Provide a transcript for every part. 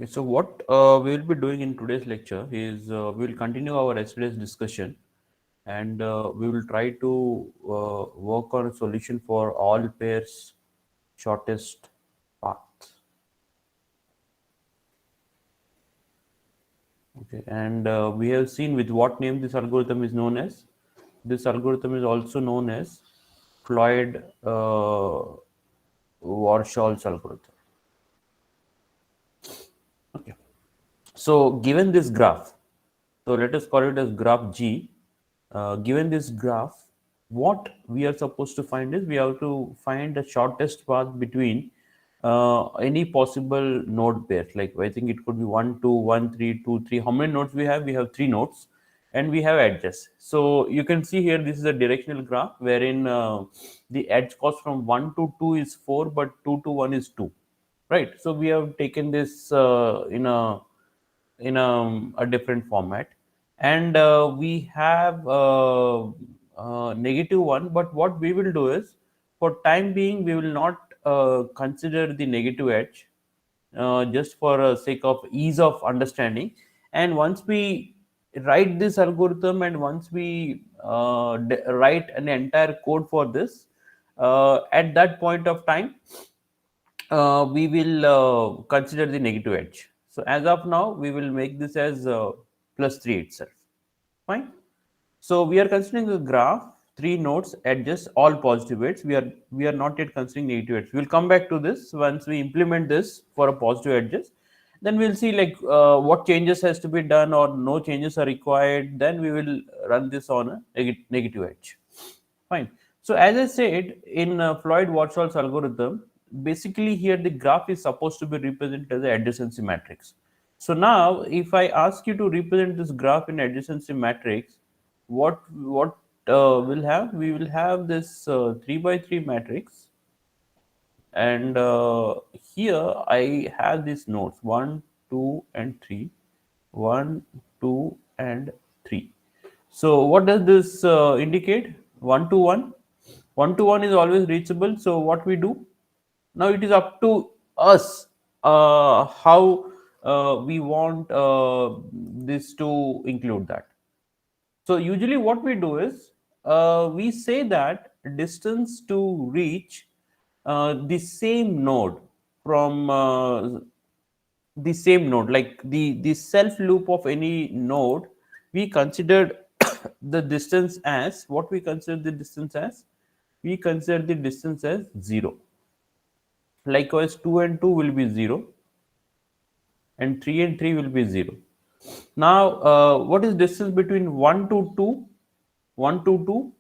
Okay, so what we will be doing in today's lecture is we will continue our yesterday's discussion, and we will try to work on a solution for all pairs shortest path. Okay, and we have seen with what name this algorithm is known as. This algorithm is also known as Floyd Warshall's algorithm. Okay. So given this graph, so let us call it as graph G. Given this graph, what we are supposed to find is we have to find the shortest path between any possible node pairs. Like I think it could be 1, 2, 1, 3, 2, 3. How many nodes we have? We have three nodes, and we have edges. So you can see here this is a directional graph wherein the edge cost from 1 to 2 is 4, but 2 to 1 is 2, right? So we have taken this in a different format, and we have negative one. But what we will do is, for time being, we will not consider the negative edge, just for sake of ease of understanding. And once we write this algorithm, and once we write an entire code for this, at that point of time, we will consider the negative edge. So as of now, we will make this as plus 3 itself. Fine. So we are considering the graph, three nodes, edges, all positive edges. We are not yet considering negative edges. We'll come back to this once we implement this for a positive edges. Then we'll see like what changes has to be done or no changes are required. Then we will run this on a negative edge. Fine. So as I said, in Floyd-Warshall's algorithm, basically here the graph is supposed to be represented as an adjacency matrix. So now, if I ask you to represent this graph in adjacency matrix, what will have? We will have this 3 by 3 matrix, and here I have these nodes 1, 2, and 3, 1, 2, and 3. So what does this indicate? 1 to 1. 1 to 1 is always reachable. So what we do? Now it is up to us how we want this to include that. So usually what we do is we say that distance to reach the same node from the same node, like the self loop of any node, we considered the distance as what we consider the distance as. We consider the distance as 0. Likewise, 2 and 2 will be 0, and 3 and 3 will be 0. Now, what is distance between 1 to 2? 1 to 2?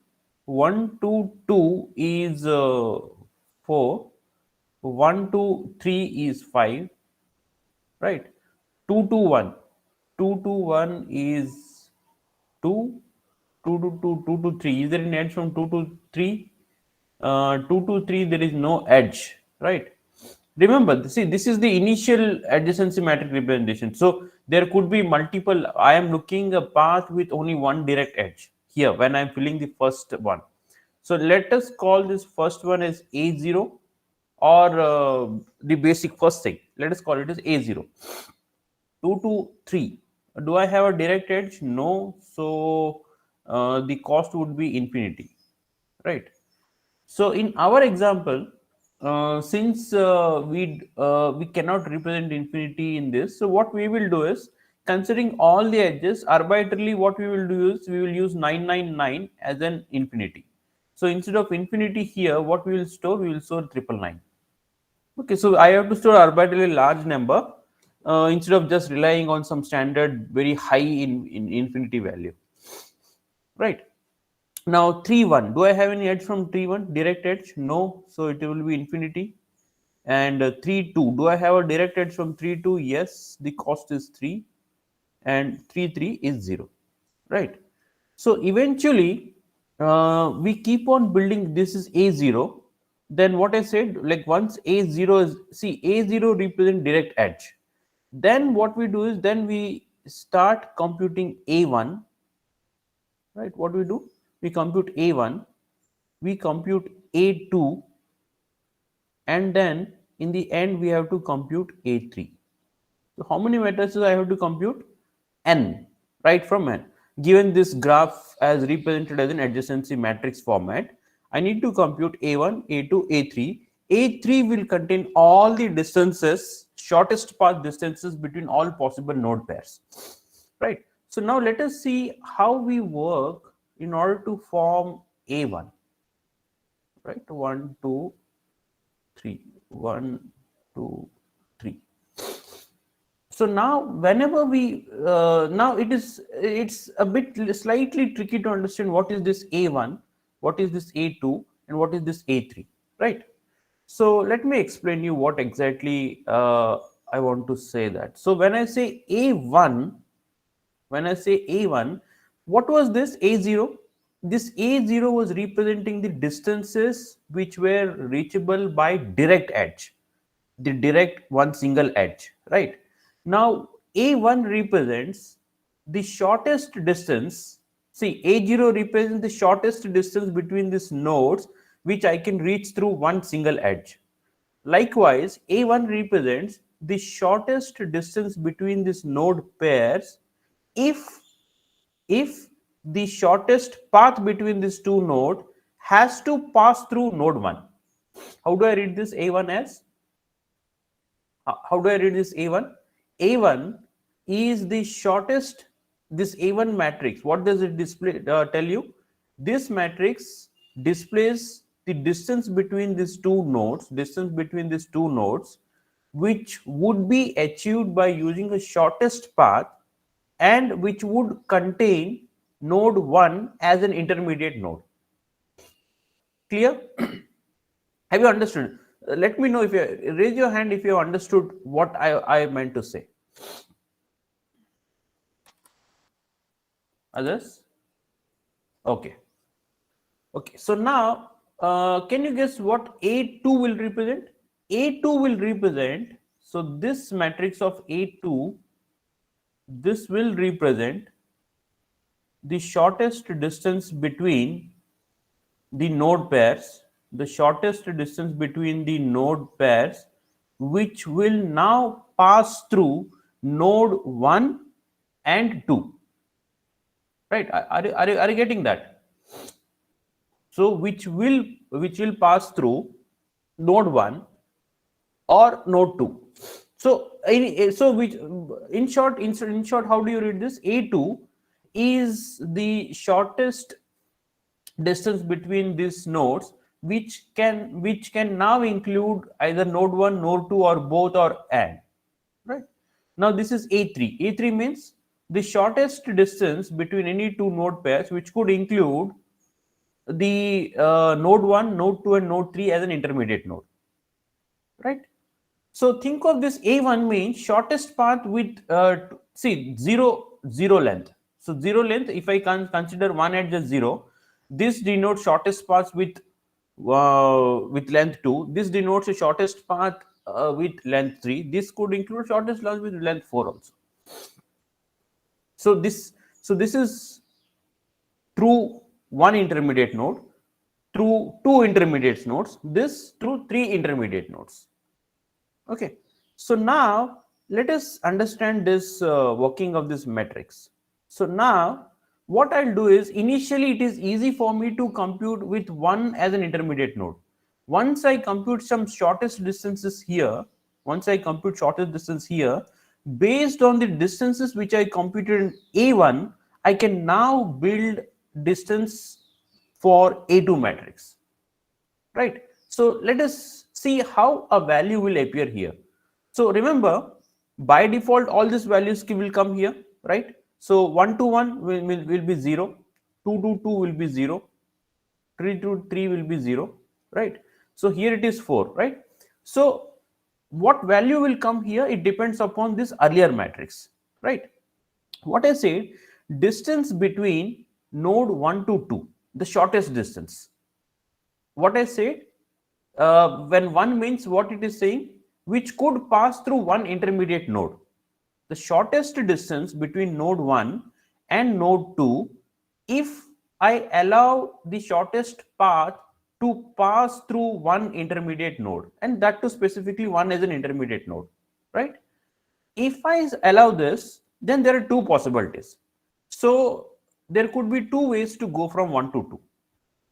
1 to 2 is 4. 1 to 3 is 5, right? 2 to 1. 2 to 1 is 2. 2 to 2, 2 to 3. Is there an edge from 2 to 3? 2 to 3, there is no edge, right? Remember, see, this is the initial adjacency matrix representation. So there could be multiple. I am looking a path with only one direct edge here when I'm filling the first one. So let us call this first one as A0, or the basic first thing. Let us call it as A0. 2 to 3. Do I have a direct edge? No. So the cost would be infinity, right? So in our example, since we cannot represent infinity in this, so what we will do is, considering all the edges arbitrarily, what we will do is we will use 999 as an infinity. So instead of infinity here, what we will store? We will store 999. Okay, so I have to store arbitrarily large number instead of just relying on some standard very high in infinity value, right? Now 3 1. Do I have any edge from 3 1? Direct edge? No. So it will be infinity. And 3 2. Do I have a direct edge from 3 2? Yes. The cost is 3. And 3 3 is 0. Right. So eventually, we keep on building. This is A0. Then what I said, like once A0 is, see, A0 represent direct edge. Then what we do is, then we start computing A1, right? What we do? We compute A1, we compute A2, and then in the end we have to compute A3. So how many matrices I have to compute? N, right from N. Given this graph as represented as an adjacency matrix format, I need to compute A1, A2, A3. A3 will contain all the distances, shortest path distances between all possible node pairs, right? So now let us see how we work in order to form A1, right? 1, 2, 3, 1, 2, 3. So now whenever we now it's a bit slightly tricky to understand what is this A1, what is this A2, and what is this A3, right? So let me explain you what exactly I want to say. That so when I say A1, what was this A0? This A0 was representing the distances which were reachable by direct edge, the direct one single edge, right? Now A1 represents the shortest distance. See, A0 represents the shortest distance between these nodes which I can reach through one single edge. Likewise, A1 represents the shortest distance between these node pairs if the shortest path between these two nodes has to pass through node 1. How do I read this A1 as? How do I read this A1? A1 is the shortest, this A1 matrix. What does it display? Tell you? This matrix displays the distance between these two nodes, which would be achieved by using a shortest path and which would contain node 1 as an intermediate node. Clear? Have you understood? Let me know if you raise your hand if you have understood what I meant to say. Others? Okay. Okay. So now, can you guess what A2 will represent? A2 will represent, so this matrix of A2, this will represent the shortest distance between the node pairs, which will now pass through node 1 and 2. Right? Are you getting that? So which will pass through node 1 or node 2. So which in short, how do you read this? A2 is the shortest distance between these nodes, which can now include either node 1, node 2, or both, or and, right? Now this is A3. A3 means the shortest distance between any two node pairs, which could include the node 1, node 2, and node 3 as an intermediate node, right? So think of this A1 means shortest path with see zero length. So zero length, if I can consider one edge as 0, this denotes shortest path with length 2. This denotes the shortest path with length 3. This could include shortest path with length 4 also. So this is through one intermediate node, through two intermediate nodes, this through three intermediate nodes. Okay, so now let us understand this working of this matrix. So now what I'll do is, initially it is easy for me to compute with 1 as an intermediate node. Once I compute some shortest distances here, based on the distances which I computed in A1, I can now build distance for A2 matrix, right? So let us see how a value will appear here. So remember, by default all these values will come here, right? So 1 to 1 will be 0, 2 to 2 will be 0, 3 to 3 will be 0, right? So here it is 4, right? So what value will come here, it depends upon this earlier matrix, right? What I said, distance between node 1 to 2, the shortest distance. What I said, when 1 means what it is saying, which could pass through one intermediate node. The shortest distance between node 1 and node 2, if I allow the shortest path to pass through one intermediate node, and that too specifically 1 as an intermediate node, right? if I allow this, then there are two possibilities. So there could be two ways to go from 1 to 2.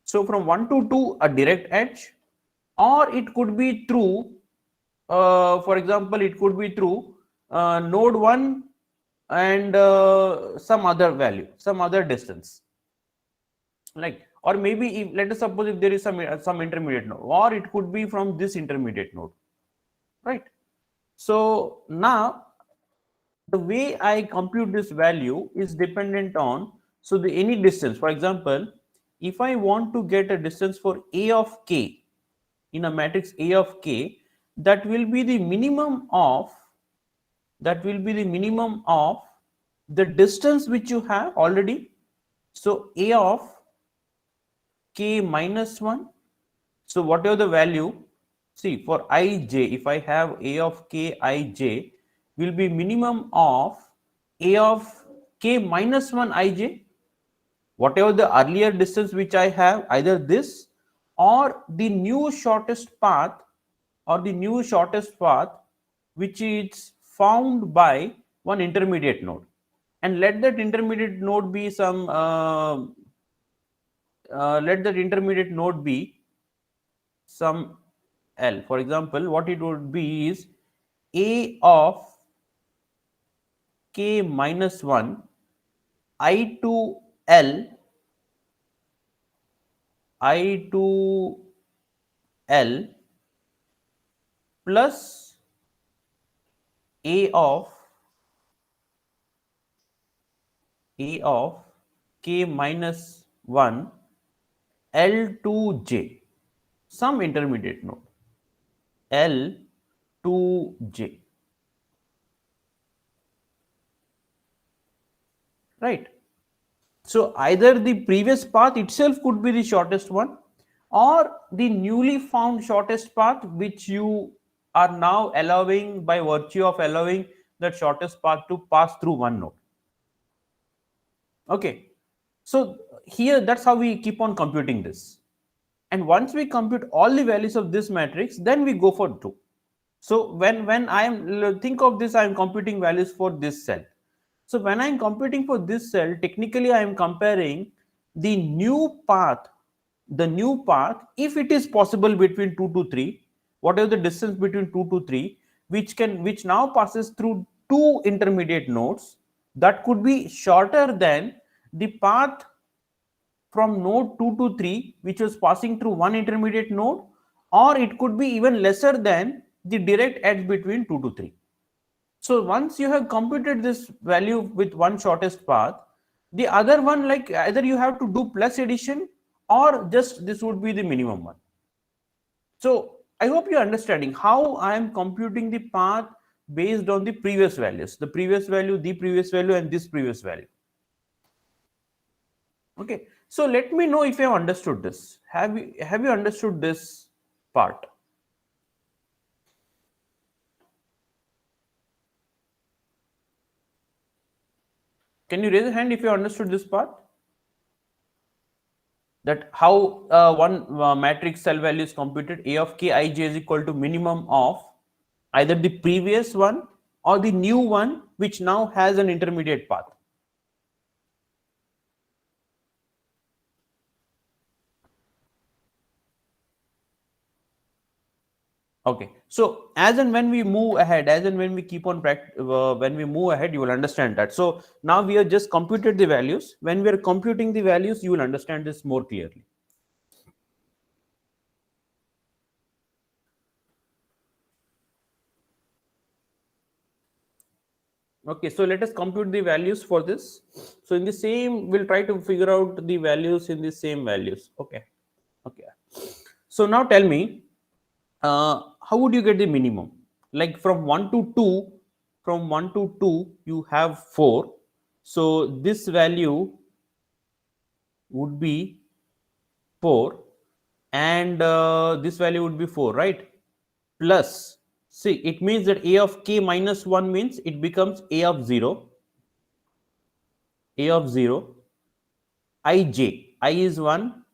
So from 1 to 2, a direct edge, or it could be through, for example, it could be through node 1 and some other value, some other distance. Like, or maybe if, let us suppose if there is some intermediate node, or it could be from this intermediate node, right? So now the way I compute this value is dependent on, so the any distance. For example, if I want to get a distance for A of k in a matrix A of k, that will be the minimum of, the distance which you have already. So A of k minus 1. So whatever the value, see for ij, if I have A of k ij, will be minimum of A of k minus 1 ij, whatever the earlier distance which I have, either this or the new shortest path, which is found by one intermediate node. And let that intermediate node be some let that intermediate node be some L. For example, what it would be is A of k minus 1 I to L, I to L plus A of k minus 1 L to J, some intermediate node L to J, right? So either the previous path itself could be the shortest one, or the newly found shortest path which you are now allowing by virtue of allowing that shortest path to pass through one node. Okay, so here that's how we keep on computing this. And once we compute all the values of this matrix, then we go for 2. So when I am, think of this, I am computing values for this cell. So when I am computing for this cell, technically I am comparing the new path, if it is possible between 2 to 3, whatever the distance between 2 to 3, which now passes through two intermediate nodes, that could be shorter than the path from node 2 to 3, which was passing through one intermediate node, or it could be even lesser than the direct edge between 2 to 3. So once you have computed this value with one shortest path, the other one, like either you have to do plus addition, or just this would be the minimum one. So I hope you're understanding how I am computing the path based on the previous values, the previous value, and this previous value. Okay, so let me know if you have understood this. Have you understood this part? Can you raise a hand if you understood this part? That how one matrix cell value is computed. A of k ij is equal to minimum of either the previous one or the new one which now has an intermediate path. Okay, so as and when we move ahead, as and when we keep on when we move ahead, you will understand that. So now we have just computed the values. When we are computing the values, you will understand this more clearly. Okay, so let us compute the values for this. So in the same, we'll try to figure out the values in the same values. Okay, okay. So now tell me, how would you get the minimum? Like from 1 to 2, you have 4. So this value would be 4, and this value would be 4, right? Plus, see, it means that A of k minus 1 means it becomes A of 0, ij, I is 1,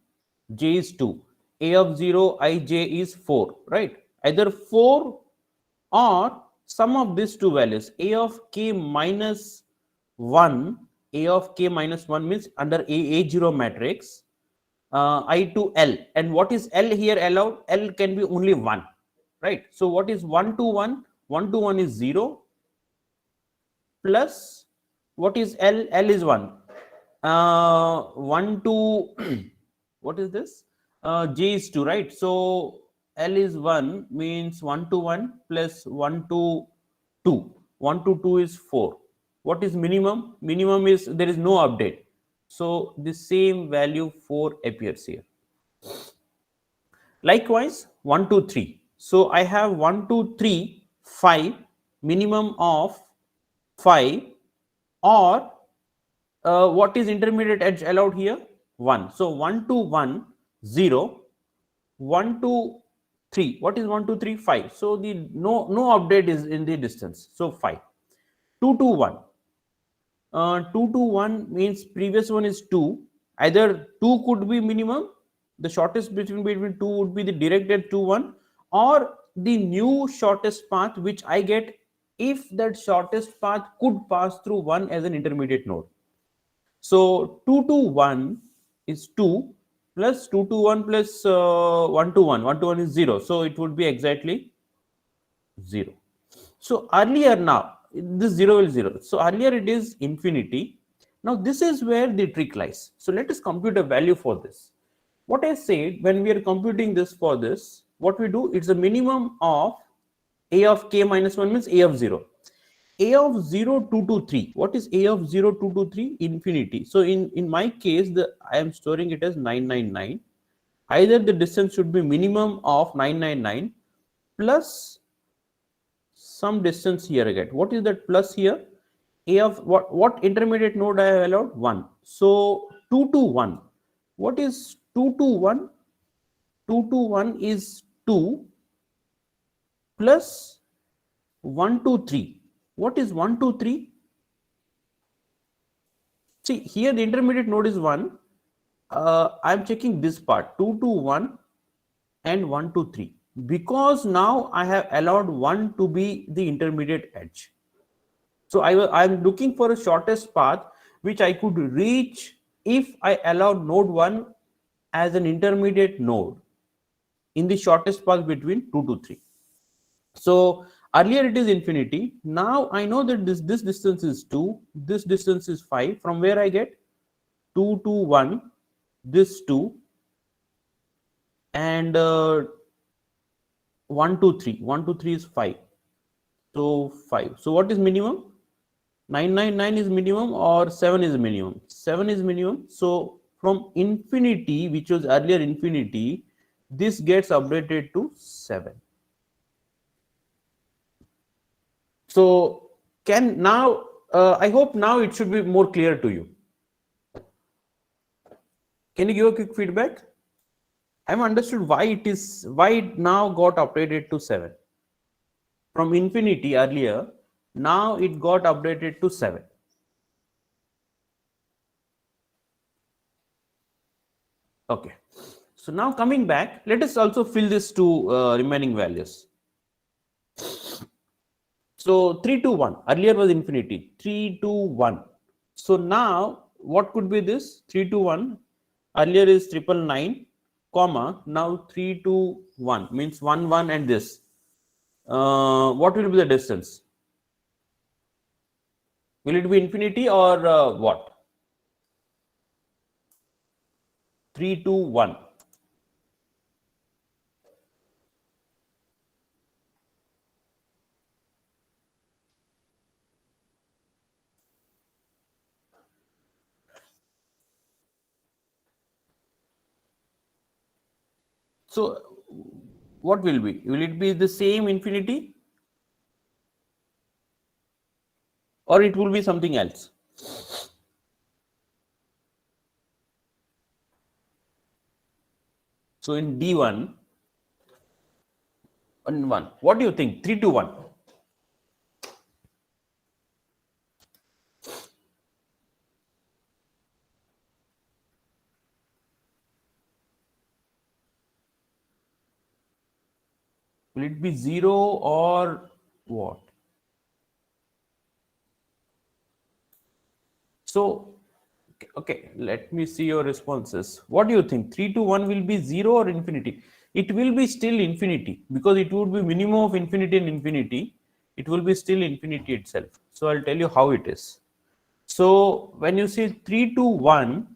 j is 2. A of 0, ij is 4, right? Either 4 or sum of these two values, a of k minus 1, a of k minus 1 means under A0 matrix, I to L. And what is L here allowed? L can be only 1, right? So what is 1 to 1? 1 to 1 is 0, plus what is L? L is 1. 1 to what is this? J is 2, right? So L is 1 means 1 to 1 plus 1 to 2. 1 to 2 is 4. What is minimum? Minimum is there is no update. So the same value 4 appears here. Likewise, 1 to 3. So I have 1 to 3, 5, minimum of 5, or what is intermediate edge allowed here? 1. So 1 to 1, 0, 1 to 3. What is 1 to 3? 5. So the no update is in the distance. So 5. 2 to 1. 2 to 1 means previous one is 2. Either 2 could be minimum, the shortest between 2 would be the directed to 1, or the new shortest path which I get if that shortest path could pass through 1 as an intermediate node. So 2 to 1 is 2, plus 2 to 1 plus 1 to 1. 1 to 1 is 0. So it would be exactly 0. So earlier, now this 0 is 0. So earlier it is infinity. Now this is where the trick lies. So let us compute a value for this. What I said, when we are computing this for this, what we do, it's a minimum of a of k minus 1 means a of 0. A of 0, 2 to 3. What is a of 0, 2 to 3? Infinity. So in my case, I am storing it as 999. Either the distance should be minimum of 999 plus some distance here again. What is that plus here? A of what intermediate node I have allowed? 1. So 2 to 1. What is 2 to 1? 2 to 1 is 2 plus 1 to 3. What is 1 to 3? See, here the intermediate node is 1. I'm checking this part, 2 to 1 and 1 to 3. Because now I have allowed 1 to be the intermediate edge. So I'm looking for a shortest path which I could reach if I allowed node 1 as an intermediate node in the shortest path between 2 to 3. So earlier it is infinity. Now I know that this distance is 2, this distance is 5. From where I get 2 to 1, this 2, and 1 to 3. 1 to 3 is 5. So 5. So what is minimum? 999 is minimum, or 7 is minimum? 7 is minimum. So from infinity, which was earlier infinity, this gets updated to 7. So can now, I hope now it should be more clear to you. Can you give a quick feedback? I've understood why it now got updated to 7. From infinity earlier, now it got updated to 7. Okay. So now coming back, let us also fill these two remaining values. So 3 to 1, earlier was infinity, 3 to 1. So now what could be this? 3 to 1, earlier is 999, comma, now 3 to 1 means 1, 1 and this. What will be the distance? Will it be infinity or what? 3 to 1. So what will be? Will it be the same infinity, or it will be something else? So in D1, 1. What do you think? 3 to 1. Will it be 0 or what? So, okay, let me see your responses. What do you think? 3 to 1 will be 0 or infinity? It will be still infinity because it would be minimum of infinity and infinity. It will be still infinity itself. So, I'll tell you how it is. So, when you say 3 to 1,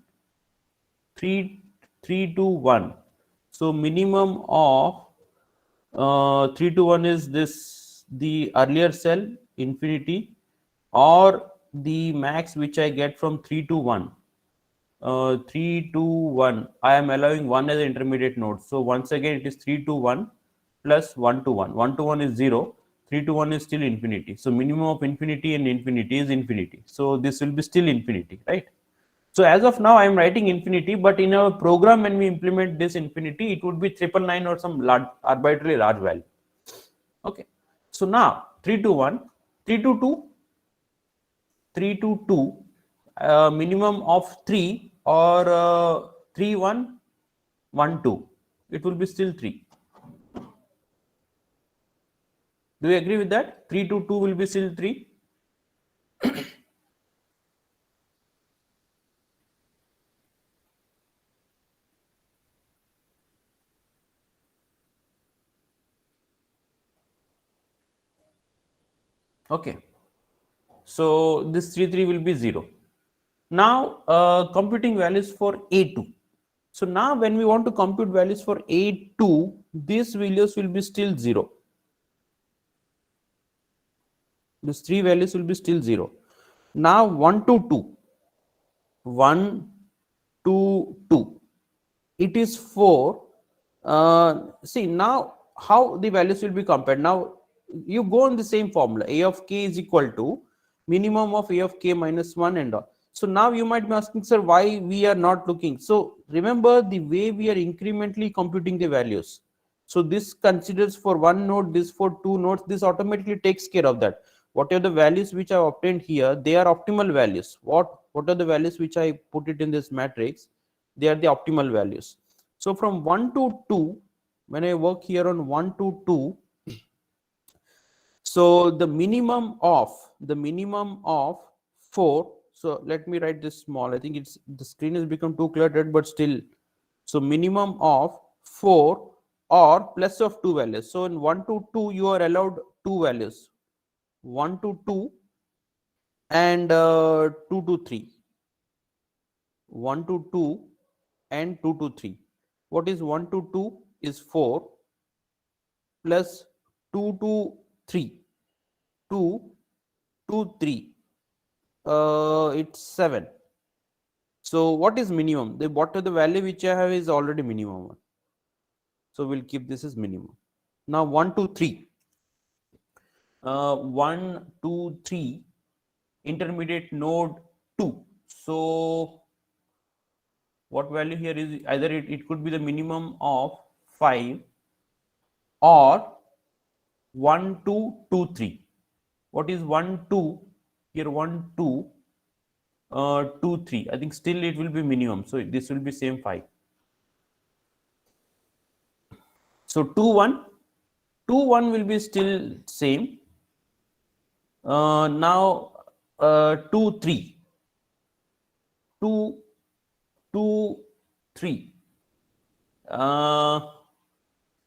3, 3 to 1. So, minimum of 3 to 1 is this the earlier cell infinity or the max which I get from 3 to 1. 3 to 1, I am allowing 1 as an intermediate node. So once again it is 3 to 1 plus 1 to 1. 1 to 1 is 0, 3 to 1 is still infinity. So minimum of infinity and infinity is infinity. So this will be still infinity, right? So as of now, I am writing infinity, but in our program, when we implement this infinity, it would be 999 or some large, arbitrarily large value. Okay. So now 3 to 1, 3 to 2, 3 to 2, minimum of 3 or 3, 1, 1, 2. It will be still 3. Do you agree with that? 3 to 2 will be still 3. Okay. So this 3, 3 will be 0. Now computing values for A2. So now when we want to compute values for A2, these values will be still 0. These three values will be still 0. Now 1 to 2. 1 to 2. It is 4. See now how the values will be compared. Now you go on the same formula. A of k is equal to minimum of A of k minus 1 and all. So now you might be asking, sir, why we are not looking. So remember the way we are incrementally computing the values. So this considers for one node, this for two nodes, this automatically takes care of that. What are the values which I obtained here? They are optimal values. What are the values which I put it in this matrix? They are the optimal values. So from 1 to 2, when I work here on 1 to 2, so the minimum of 4. So let me write this small. I think it's the screen has become too cluttered, but still. So minimum of 4 or plus of two values. So in 1 to 2, you are allowed two values. 1 to 2 and 2 to 3. 1 to 2 and 2 to 3. What is 1 to 2 is 4 plus 2 to 3. 2 to 3. It's 7. So what is minimum? What are the value which I have is already minimum one. So we'll keep this as minimum. Now 1 to 3. 1, 2, 3. Intermediate node 2. So what value here is either it could be the minimum of 5 or 1, 2, 2, 3. What is 1, 2? Here 1, 2, 2, 3. I think still it will be minimum. So this will be same 5. So 2, 1. 2, 1 will be still same. Now 2, 3. 2, 2, 3.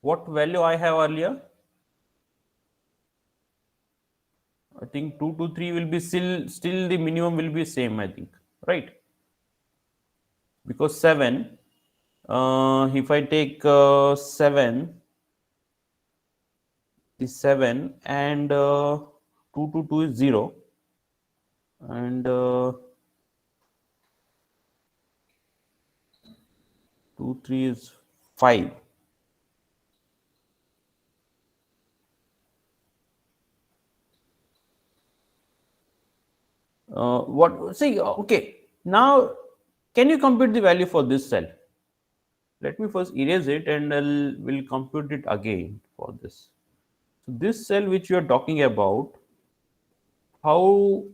What value I have earlier? I think 2 to 3 will be still the minimum will be same, I think, right? Because 7, if I take 7, is 7 and 2 to 2 is 0 and 2, 3 is 5. What see okay, now can you compute the value for this cell? Let me first erase it and will compute it again for this. So this cell which you are talking about, how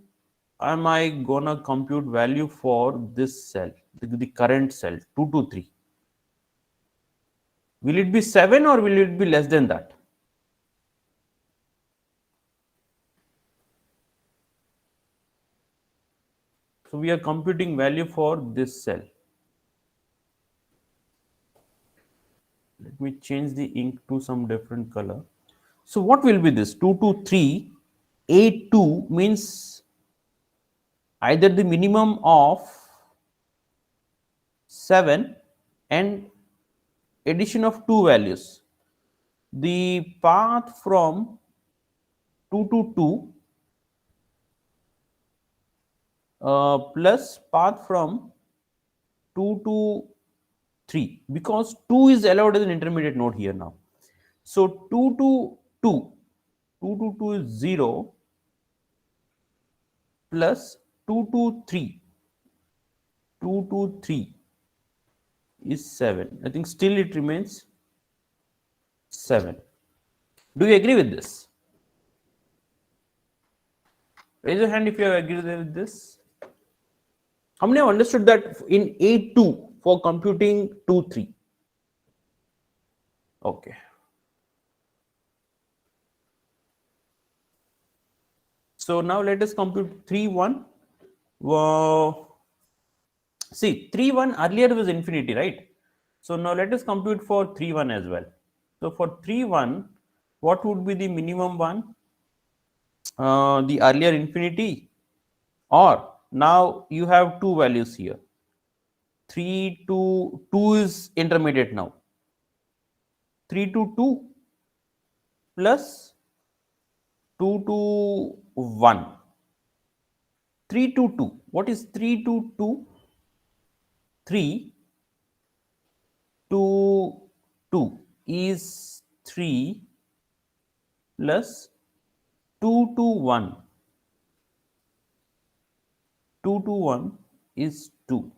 am I gonna compute value for this cell, the current cell 2 to 3? Will it be 7 or will it be less than that? So we are computing value for this cell. Let me change the ink to some different color. So what will be this? 223, 82 means either the minimum of 7 and addition of two values. The path from 2 to 2 plus path from 2 to 3, because 2 is allowed as an intermediate node here now. So 2 to 2, 2 to 2 is 0 plus 2 to 3, 2 to 3 is 7. I think still it remains 7. Do you agree with this? Raise your hand if you agree with this. How many have understood that in A2 for computing 2, 3? Okay. So now let us compute 3, 1. See, 3, 1 earlier was infinity, right? So now let us compute for 3, 1 as well. So for 3, 1, what would be the minimum one? The earlier infinity, or now you have two values here. 3 to 2 is intermediate now. 3 to 2 plus 2 to 1. 3 to 2. What is 3 to 2? 3 to 2 is 3 plus 2 to 1. 2 to 1 is 2.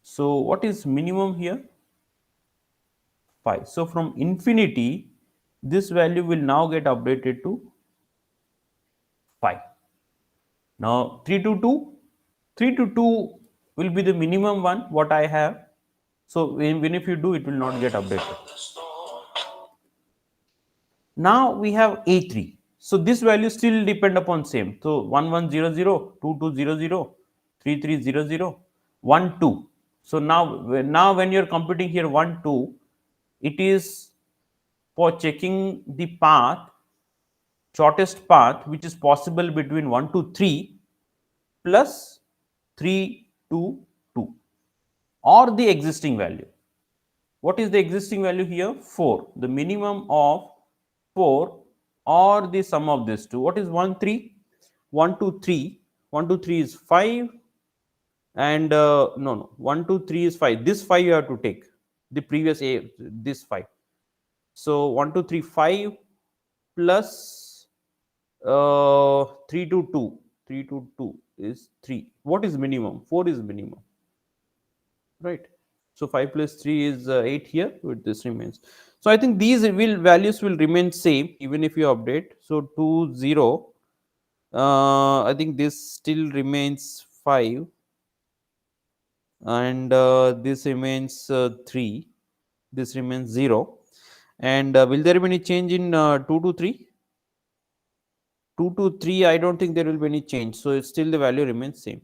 So what is minimum here? 5. So from infinity, this value will now get updated to 5. Now 3 to 2, 3 to 2 will be the minimum one what I have. So even if you do, it will not get updated. Now we have A3. So this value still depend upon same. So 1100, 2200, 3300, 12. So now when you're computing here 1, 2, it is for checking the path, shortest path which is possible between 1 to 3 plus 3 to 2, or the existing value. What is the existing value here? 4. The minimum of 4 or the sum of these two. What is 1, 3? 1 to 3. 1 to 3 is 5. And no, 1 to 3 is 5. This 5 you have to take. The previous A, this 5. So 1 to 3, 5 plus 3 to 2. 3 to 2 is 3. What is minimum? 4 is minimum. Right. So 5 plus 3 is 8 here, but this remains. So I think these values will remain same even if you update. So 2, 0, I think this still remains 5, and this remains 3, this remains 0. And will there be any change in 2 to 3? 2 to 3, I don't think there will be any change. So still the value remains same.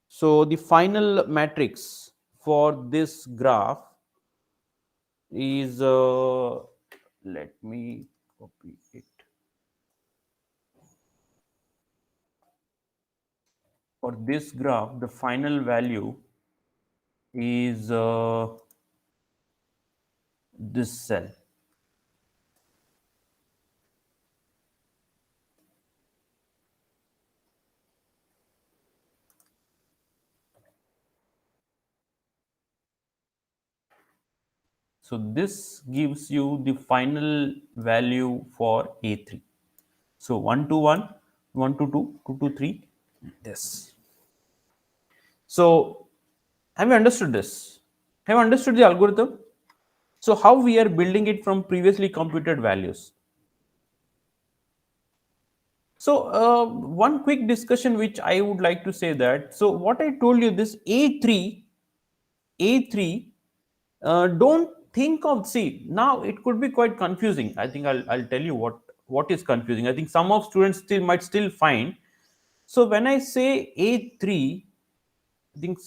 So the final matrix for this graph is, let me copy it. For this graph, the final value is this cell. So this gives you the final value for A3. So 1 to 1, 1 to 2, 2 to 3, this. So have you understood this? Have you understood the algorithm? So how we are building it from previously computed values? So one quick discussion which I would like to say that, so what I told you, this A3, don't think of, see, now it could be quite confusing. I think I'll tell you what is confusing. I think some of students might still find So when I say A3, I think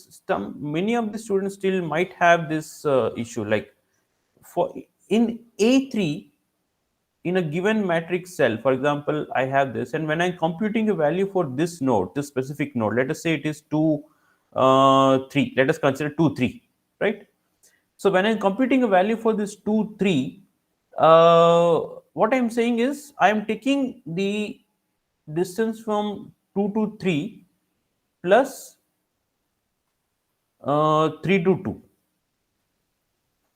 many of the students still might have this issue, like for in A3, in a given matrix cell, for example, I have this, and when I'm computing a value for this node, this specific node, let us say it is 2 3, let us consider 2 3, right? So when I'm computing a value for this 2 3, what I'm saying is I'm taking the distance from 2 to 3 plus 3 to 2,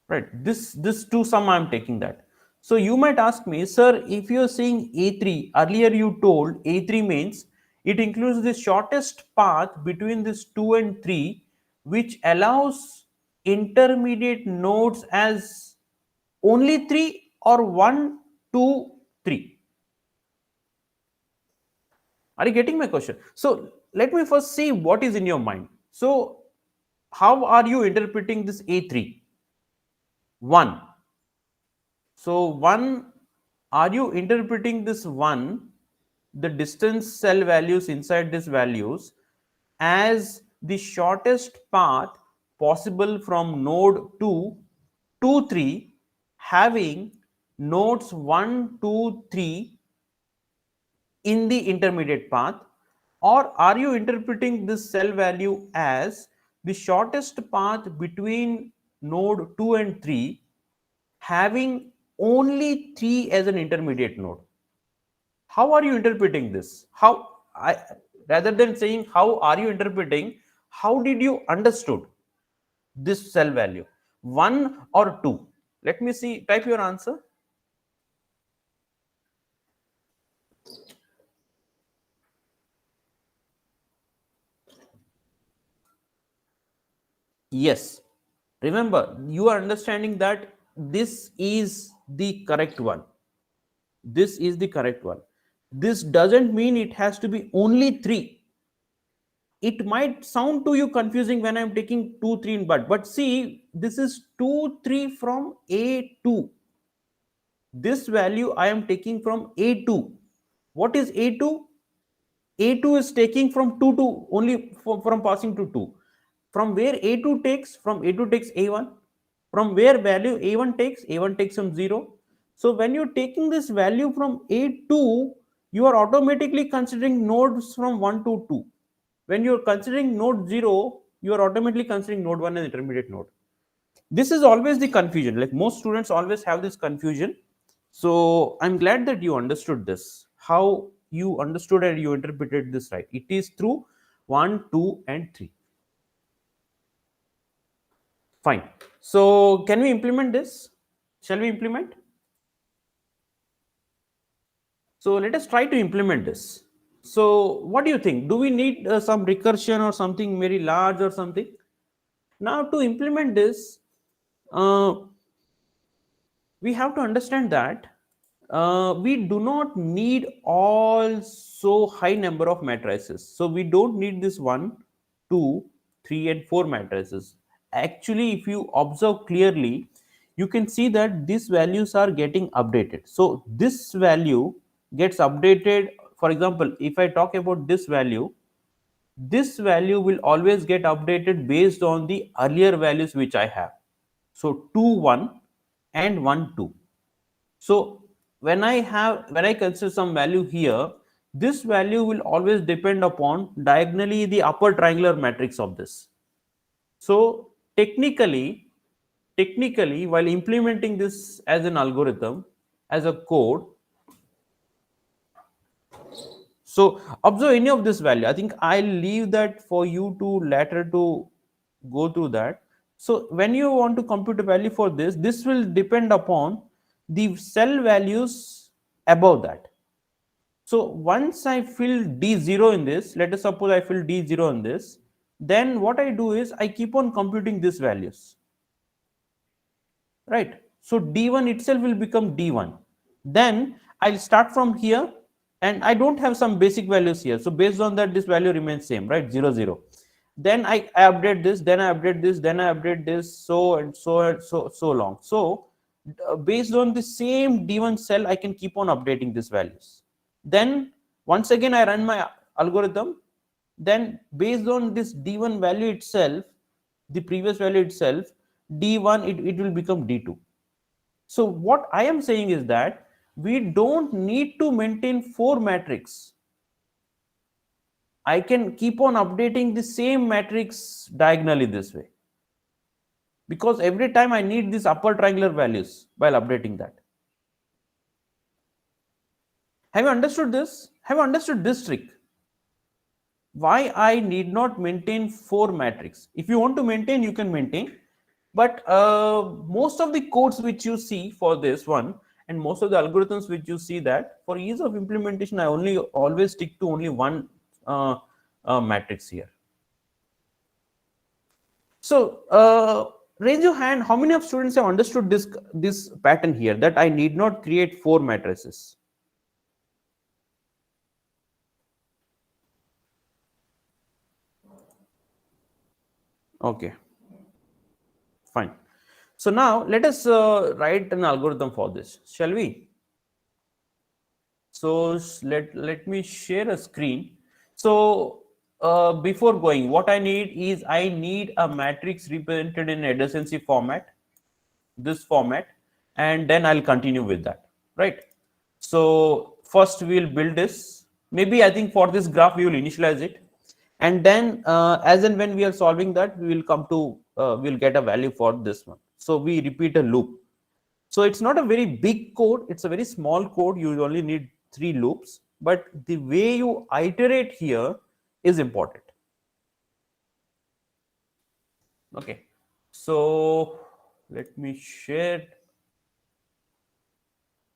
right? This two sum I'm taking that. So you might ask me, sir, if you're saying A3, earlier you told A3 means it includes the shortest path between this 2 and 3, which allows intermediate nodes as only 3 or 1 2 3. Are you getting my question? So let me first see what is in your mind. So how are you interpreting this A3? 1. So 1, are you interpreting this 1, the distance cell values inside these values, as the shortest path possible from node 2 to 3, having nodes 1 2 3 in the intermediate path? Or are you interpreting this cell value as the shortest path between node 2 and 3, having only 3 as an intermediate node? How are you interpreting this? How I, rather than saying how are you interpreting, how did you understood this cell value? 1 or 2? Let me see, type your answer. Yes. Remember, you are understanding that this is the correct one. This is the correct one. This doesn't mean it has to be only 3. It might sound to you confusing when I'm taking 2 3 in but see, this is 2 3 from A2. This value I am taking from A2. What is A2? A2 is taking from 2 to only from passing to 2. From where A2 takes? From A2 takes A1. From where value A1 takes? A1 takes from 0. So when you're taking this value from A2, you are automatically considering nodes from 1 to 2. When you're considering node 0, you are automatically considering node 1 as intermediate node. This is always the confusion. Like most students always have this confusion. So I'm glad that you understood this. How you understood and you interpreted this right. It is through 1, 2, and 3. Fine. So can we implement this? Shall we implement? So let us try to implement this. So what do you think? Do we need some recursion or something very large or something? Now to implement this, uh, we have to understand that we do not need all so high number of matrices. So we don't need this 1, 2, 3, and 4 matrices. Actually, if you observe clearly, you can see that these values are getting updated. So this value gets updated. For example, if I talk about this value will always get updated based on the earlier values which I have. So 2 1 and 1 2. So when I consider some value here, this value will always depend upon diagonally the upper triangular matrix of this. So technically while implementing this as an algorithm, as a code, so observe any of this value. I think I'll leave that for you to later to go through that. So when you want to compute a value for this will depend upon the cell values above that. So once I fill D0 in this, let us suppose I fill D0 in this, then what I do is I keep on computing these values, right? So D1 itself will become D1. Then I'll start from here and I don't have some basic values here. So based on that, this value remains same, right? 0 0. Then I update this, then I update this, then I update this, so and so and so long. So based on the same D1 cell, I can keep on updating these values. Then once again I run my algorithm, then based on this d1 value itself, the previous value itself, d1 it will become d2. So what I am saying is that we don't need to maintain 4 matrix. I can keep on updating the same matrix diagonally this way, because every time I need these upper triangular values while updating that. Have you understood this? Have you understood this trick? Why I need not maintain 4 matrix? If you want to maintain, you can maintain, but most of the codes which you see for this one, and most of the algorithms which you see, that for ease of implementation, I only always stick to only one matrix here. So raise your hand. How many of students have understood this pattern here, that I need not create 4 matrices? Okay, fine. So now let us write an algorithm for this, shall we? So let me share a screen. So before going, what I need is, I need a matrix represented in adjacency format, this format, and then I'll continue with that, right? So first we'll build this. Maybe I think for this graph we will initialize it, and then as and when we are solving that, we will come to we'll get a value for this one. So we repeat a loop. So it's not a very big code, it's a very small code. You only need 3 loops, but the way you iterate here is important. Okay, so let me share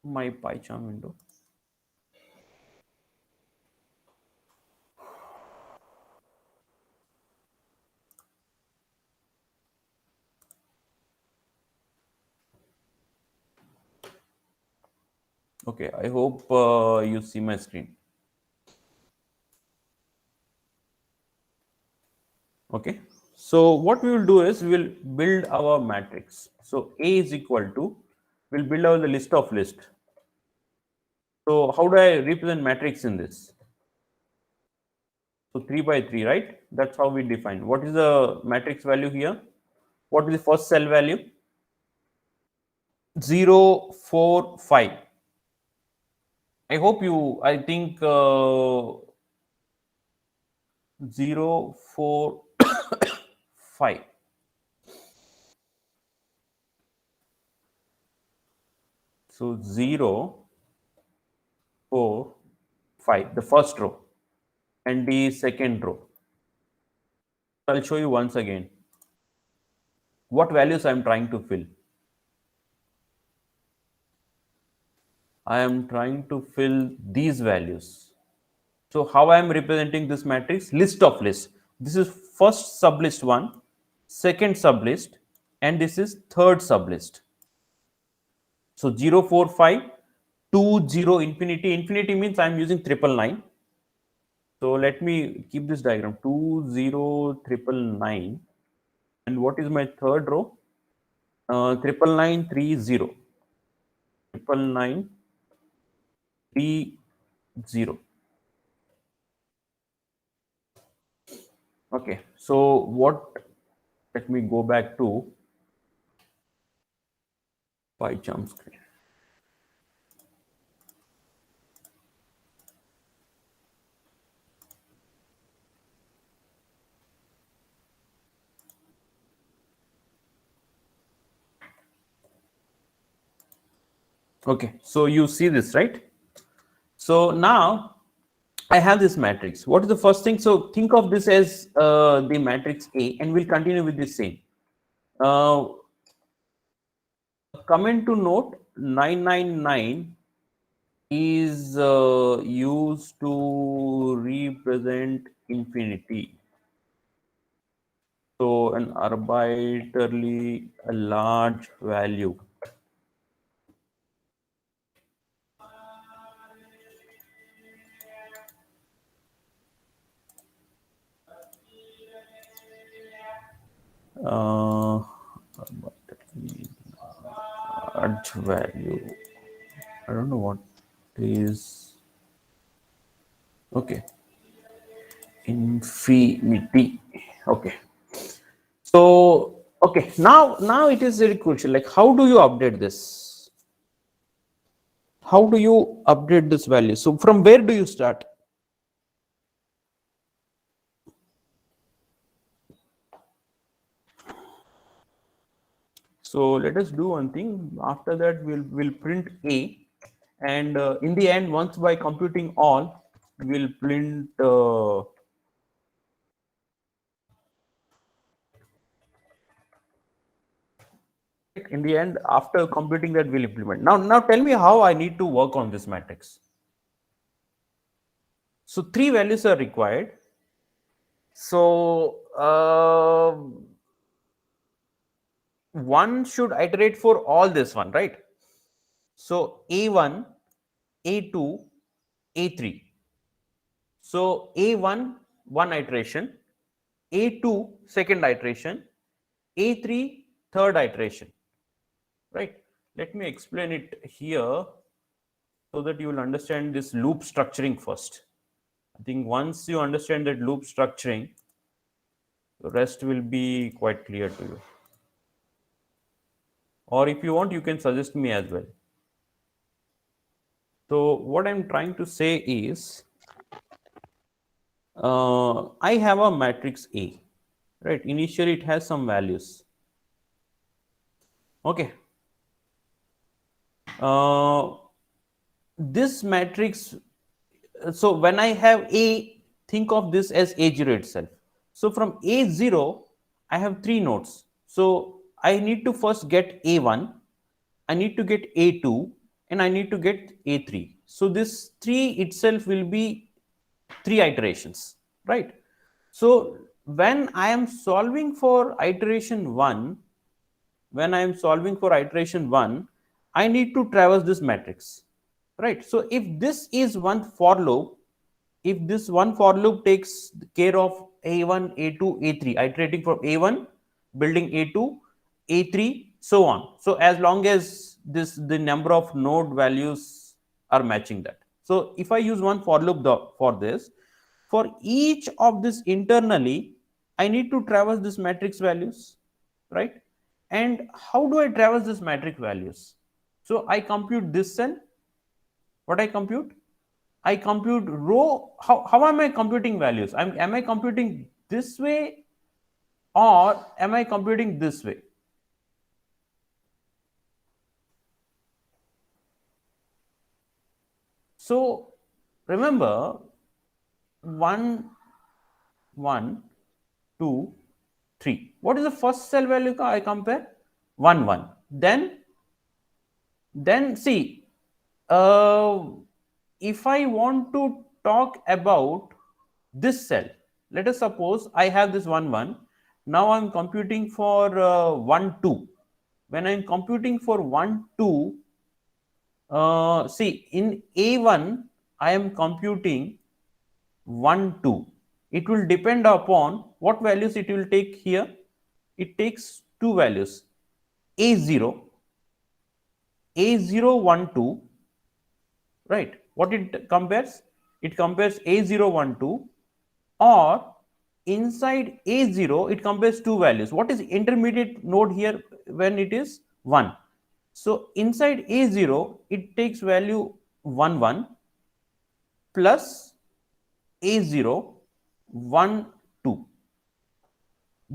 my PyCharm window. Okay, I hope you see my screen. Okay, so what we will do is, we will build our matrix. So A is equal to, we'll build our the list of list. So how do I represent matrix in this? So 3 by 3, right? That's how we define. What is the matrix value here? What is the first cell value? 0, 4, 5. I hope you, I think 0, 4, 5. So 0, 4, 5, the first row, and the second row. I'll show you once again what values I'm trying to fill. I am trying to fill these values. So how I am representing this matrix? List of lists. This is first sublist 1, second sublist, and this is third sublist. So 0, 4, 5, 2, 0, infinity. Infinity means I am using 999. So let me keep this diagram, 2, 0, 999. And what is my third row? 999, 3, 0. 999, 3, 0. Okay, so let me go back to PyCharm screen. Okay, so you see this, right? So now I have this matrix. What is the first thing? So think of this as the matrix A, and we'll continue with the same. Comment to note, 999 is used to represent infinity. So an arbitrarily a large value. Arbitrarily large value. I don't know what is. Okay. infinity. Okay. So okay, now it is very crucial. Like, how do you update this? How do you update this value? So from where do you start? So let us do one thing. After that, we'll print A, and in the end, once by computing all, we'll print. In the end, after computing that, we'll implement. Now tell me how I need to work on this matrix. So three values are required. So one should iterate for all this one, right? So A1, A2, A3. So A1, one iteration, A2, second iteration, A3, third iteration, right? Let me explain it here so that you will understand this loop structuring first. I think once you understand that loop structuring, the rest will be quite clear to you. Or if you want, you can suggest me as well. So what I'm trying to say is, I have a matrix A, right? Initially, it has some values. Okay. This matrix, so when I have A, think of this as A0 itself. So from A0, I have three nodes. So I need to first get A1, I need to get A2, and I need to get A3. So this 3 itself will be 3 iterations, right? So when I am solving for iteration 1, when I am solving for iteration 1, I need to traverse this matrix, right? So if this is one for loop, if this one for loop takes care of A1, A2, A3, iterating from A1, building A2, A3, so on. So as long as the number of node values are matching that. So if I use one for loop for this, for each of this internally, I need to traverse this matrix values, right? And how do I traverse this matrix values? So I compute this cell. What I compute? I compute row. How am I computing values? Am I computing this way or am I computing this way? So remember, 1, 1, 2, 3. What is the first cell value I compare? 1, 1. Then see, uh, if I want to talk about this cell, let us suppose I have this 1, 1. Now I'm computing for 1, 2. When I'm computing for 1, 2, see, in A1, I am computing 1, 2. It will depend upon what values it will take here. It takes two values, A0, A0, 1, 2, right? What it compares? It compares A0, 1, 2, or inside A0, it compares two values. What is intermediate node here when it is 1? So inside A0, it takes value 1, 1 plus A0, 1, 2.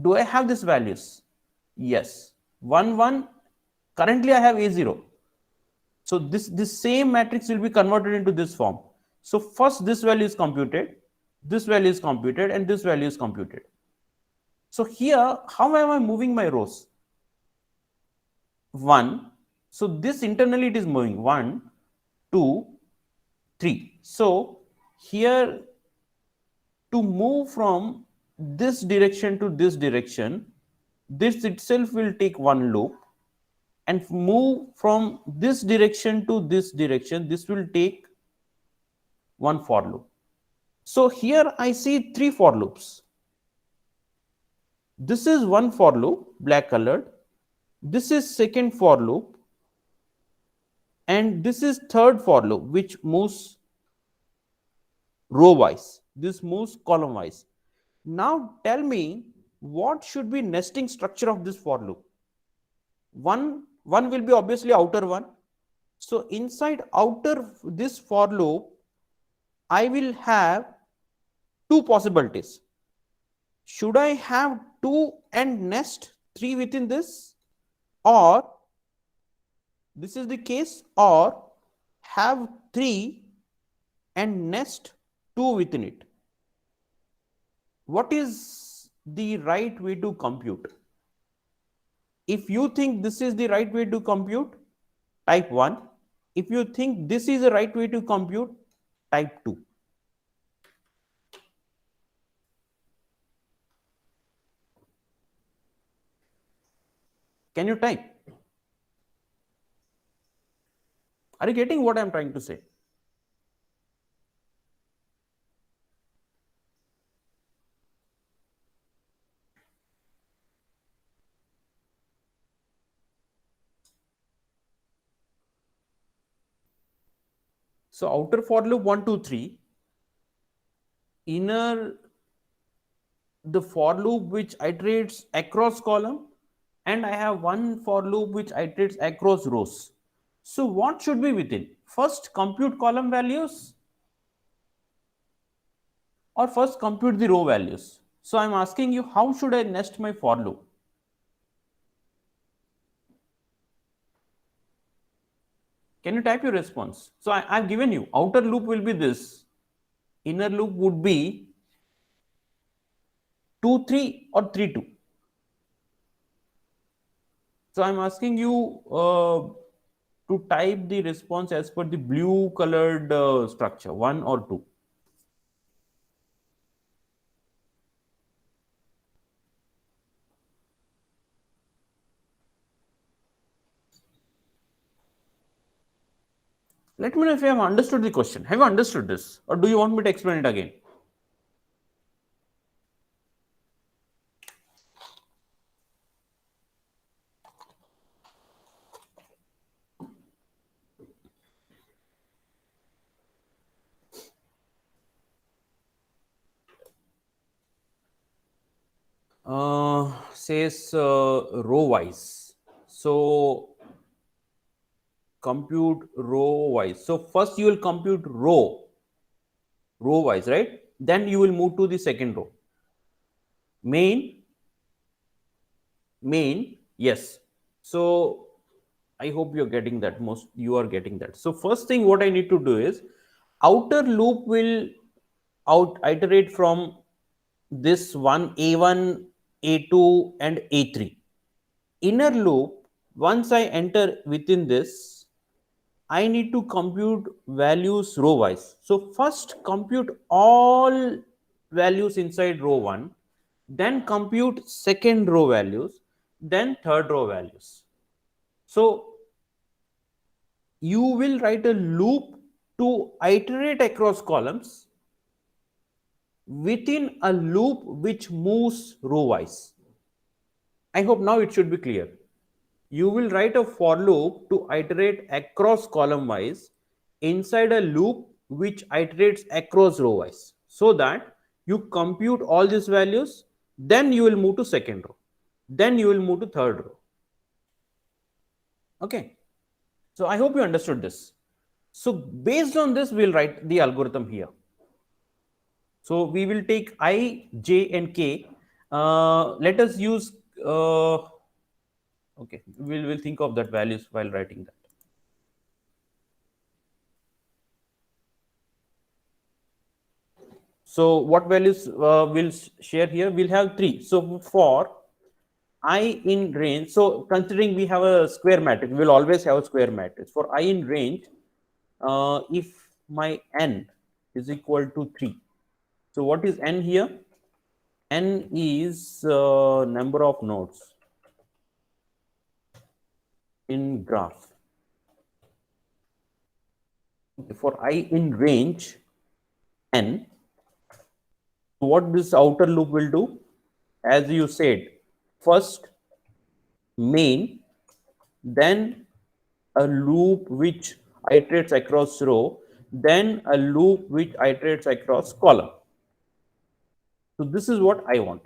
Do I have these values? Yes. 1, 1. Currently, I have A0. So this same matrix will be converted into this form. So first this value is computed, this value is computed, and this value is computed. So here, how am I moving my rows? 1. So this internally it is moving 1, 2, 3. So here, to move from this direction to this direction, this itself will take one loop, and move from this direction to this direction, this will take one for loop. So here I see three for loops. This is one for loop, black colored. This is second for loop. And this is third for loop, which moves row wise. This moves column wise. Now tell me what should be nesting structure of this for loop. One will be obviously outer one. So inside outer this for loop, I will have two possibilities. Should I have 2 and nest 3 within this, or this is the case, or have 3 and nest 2 within it? What is the right way to compute? If you think this is the right way to compute, type 1. If you think this is the right way to compute, type 2. Can you type? Are you getting what I am trying to say? So outer for loop 1, 2, 3, inner the for loop which iterates across column, and I have one for loop which iterates across rows. So what should be within? First compute column values or first compute the row values? So I'm asking you, how should I nest my for loop? Can you type your response? So I've given you outer loop will be this, inner loop would be 2, 3 or 3, 2. So I'm asking you to type the response as per the blue colored structure, 1 or 2. Let me know if you have understood the question. Have you understood this, or do you want me to explain it again? Says row wise. So compute row wise. So first you will compute row wise, right? Then you will move to the second row. Main, yes. So I hope you're getting that. Most you are getting that. So first thing what I need to do is outer loop will iterate from this one A1, A2 and A3. Inner loop, once I enter within this, I need to compute values row wise. So first compute all values inside row 1, then compute second row values, then third row values. So you will write a loop to iterate across columns within a loop which moves row wise. I hope now it should be clear. You will write a for loop to iterate across column wise inside a loop which iterates across row wise, so that you compute all these values, then you will move to second row, then you will move to third row. Okay, so I hope you understood this. So based on this, we'll write the algorithm here. So we will take I, J and K. Let us use okay, we'll think of that values while writing that. So what values we'll share here? We'll have 3. So for I in range, so considering we have a square matrix, we'll always have a square matrix. For I in range, if my n is equal to 3. So what is n here? N is number of nodes in graph. For I in range n, what this outer loop will do, as you said, first main, then a loop which iterates across row, then a loop which iterates across column. So this is what I want.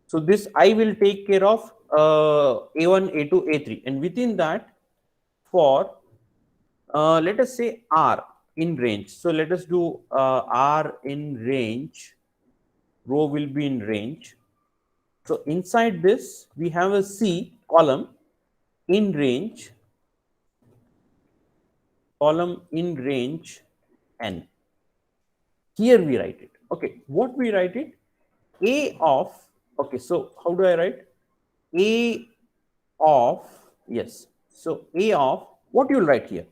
So this I will take care of A1, A2, A3, and within that, for let us say R in range. So let us do R in range. Row will be in range. So inside this, we have a C column in range, column in range N. Here we write it. Okay, what we write it? A of, okay, so how do I write? A of, yes. So A of, what you'll write here?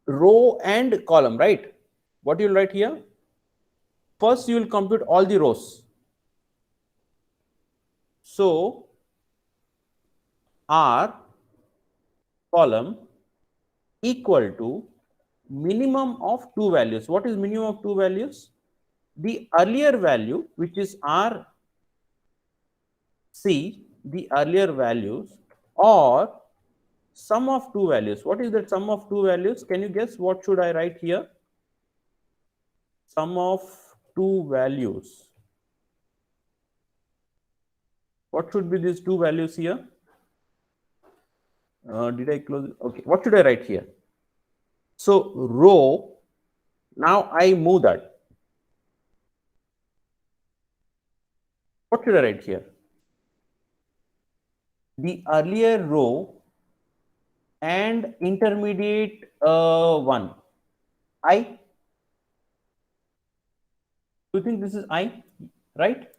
Row and column, right? What you'll write here? First, you will compute all the rows. So R column equal to minimum of two values. What is minimum of two values? The earlier value, which is R C, the earlier values, or sum of two values. What is that sum of two values? Can you guess what should I write here? Sum of two values. What should be these two values here? Did I close it? Okay, what should I write here? So row, now I move that. What should I write here? The earlier row and intermediate one. I. Do you think this is I, right?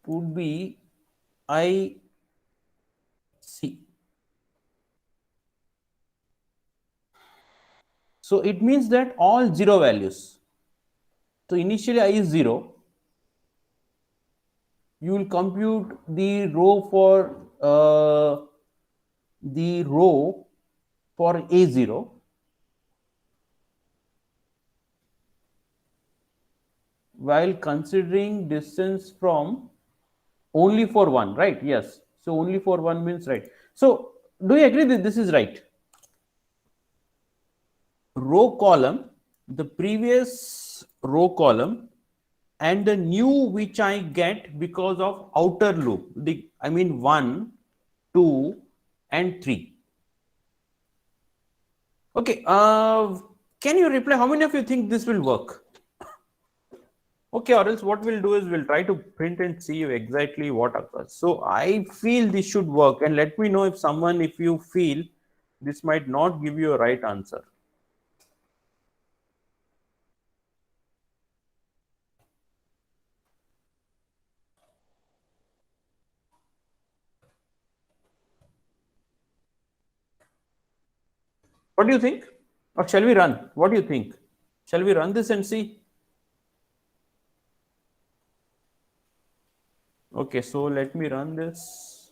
Would be I C. So it means that all zero values. So initially I is 0. You will compute the row for A0 while considering distance from only for 1, right? Yes. So only for 1 means right. So do you agree that this is right? Row column, the previous row column and the new which I get because of outer loop, I mean 1, 2 and 3. Okay, can you reply how many of you think this will work? Okay, or else what we'll do is we'll try to print and see exactly what occurs. So I feel this should work, and let me know if you feel this might not give you a right answer. What do you think? Or shall we run? What do you think? Shall we run this and see? Okay, so let me run this.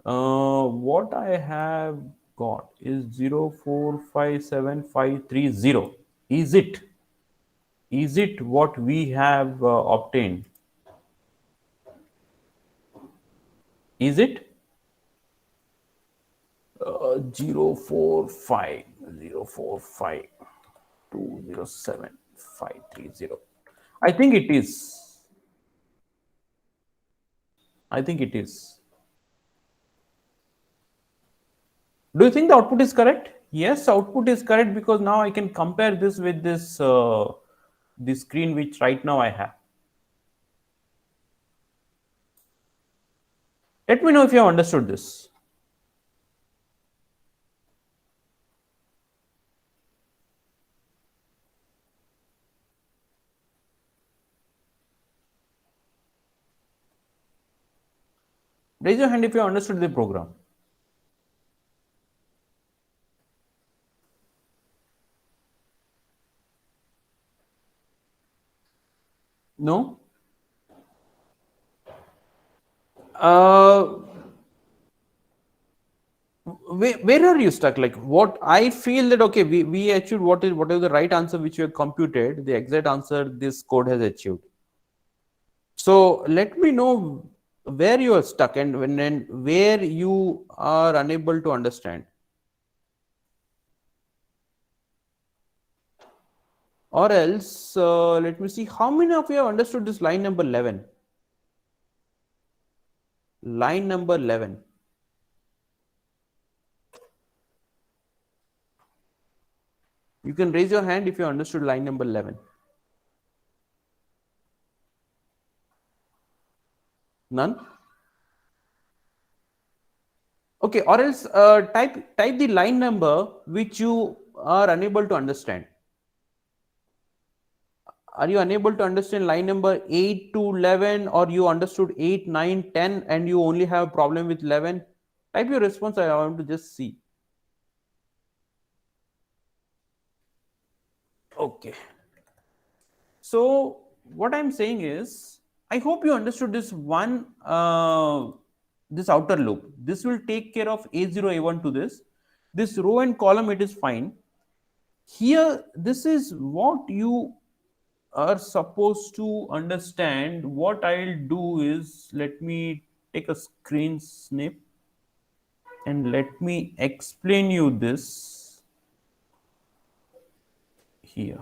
What I have got is 0457530. Is it? Is it what we have obtained? Is it? 045 I think it is. I think it is. Do you think the output is correct? Yes, output is correct because now I can compare this with this the screen which right now I have. Let me know if you have understood this. Raise your hand if you have understood the program. No? Where are you stuck? Like what I feel that okay, we achieved whatever the right answer which you have computed, the exact answer this code has achieved. So let me know where you are stuck and where you are unable to understand. Or else, let me see, how many of you have understood this line number 11? Line number 11. You can raise your hand if you understood line number 11. None? Okay, or else type the line number which you are unable to understand. Are you unable to understand line number 8 to 11, or you understood 8, 9, 10, and you only have a problem with 11? Type your response. I want to just see. Okay. So what I'm saying is, I hope you understood this one, this outer loop. This will take care of A0, A1 to this. This row and column, it is fine. Here, this is what you are supposed to understand. What I'll do is, let me take a screen snip and let me explain you this here.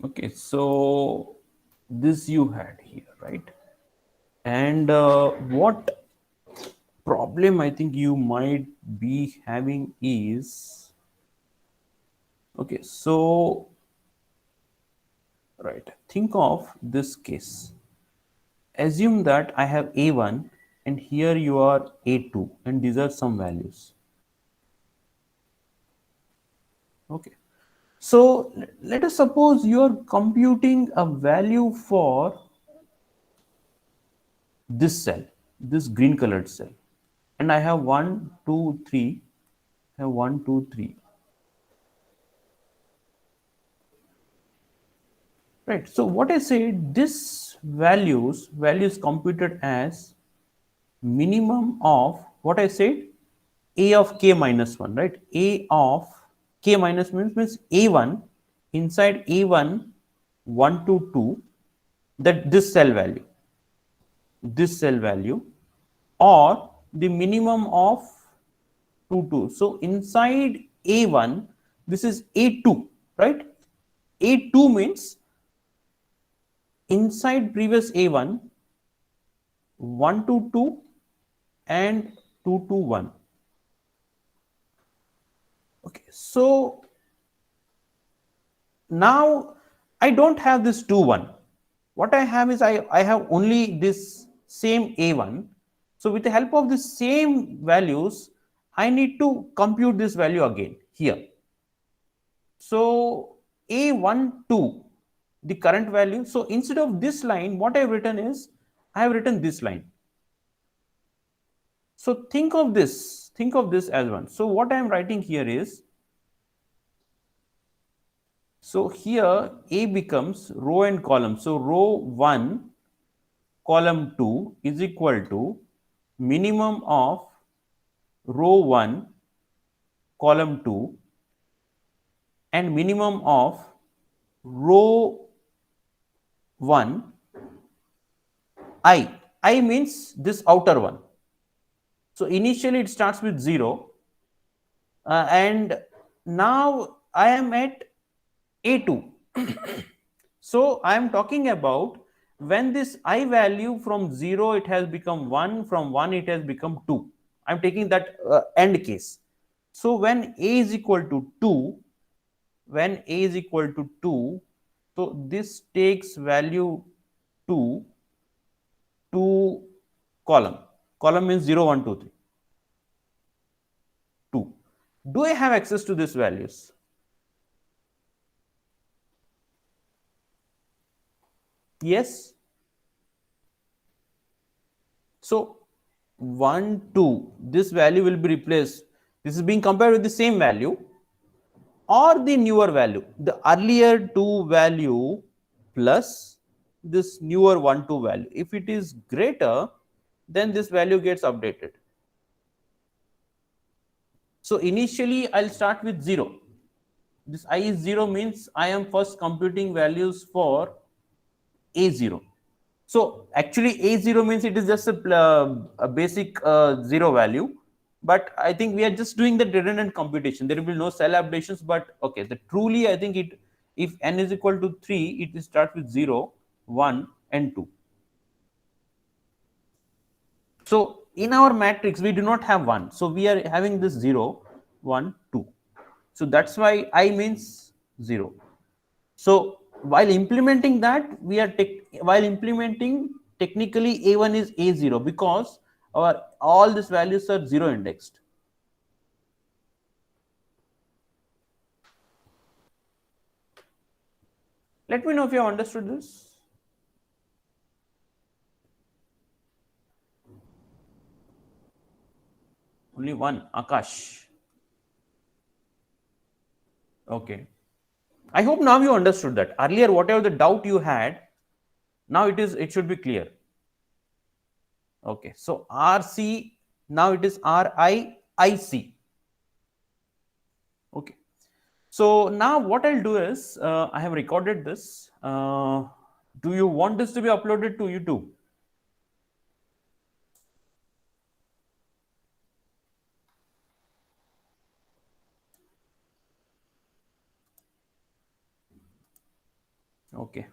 Okay, so this you had here, right? And what problem I think you might be having is, okay, so right, think of this case. Assume that I have A1 and here you are A2 and these are some values. Okay. So let us suppose you are computing a value for this cell, this green colored cell. And I have 1, 2, 3, I have 1, 2, 3. Right. So what I said, this values computed as minimum of what I said, a of k minus 1, right? A of k minus means a1 inside a1 1 to 2, that this cell value, or the minimum of 2 2. So inside a1, this is a2, right? A2 means inside previous a1 1 to 2 and 2 to 1. Okay, so now I don't have this 2 1. What I have is I have only this same a1. So with the help of the same values, I need to compute this value again here. So a12, the current value. So instead of this line, what I have written is, I have written this line. So think of this as one. So what I am writing here is, so here A becomes row and column. So row 1, column 2 is equal to minimum of row 1, column 2 and minimum of row 1, I means this outer one. So initially it starts with 0, and now I am at A2. So I am talking about when this I value from 0 it has become 1, from 1 it has become 2. I am taking that end case. So when A is equal to 2, so this takes value 2 to column. Column means 0, 1, 2, 3. 2. Do I have access to these values? Yes. So 1, 2, this value will be replaced. This is being compared with the same value or the newer value. The earlier 2 value plus this newer 1 2 value. If it is greater, then this value gets updated. So initially I'll start with 0. This I is 0 means I am first computing values for A0. So actually A0 means it is just a basic 0 value. But I think we are just doing the redundant computation. There will be no cell updations. But okay, the truly I think it, if n is equal to 3, it will start with 0, 1 and 2. So in our matrix, we do not have 1. So we are having this 0, 1, 2. So that's why I means 0. So while implementing that, we are while implementing, technically A1 is A0 because our all these values are 0 indexed. Let me know if you have understood this. Only one, Akash. Okay. I hope now you understood that. Earlier, whatever the doubt you had, now it should be clear. Okay. So RC, now it is RIIC. Okay. So now what I'll do is, I have recorded this. Do you want this to be uploaded to YouTube? Okay.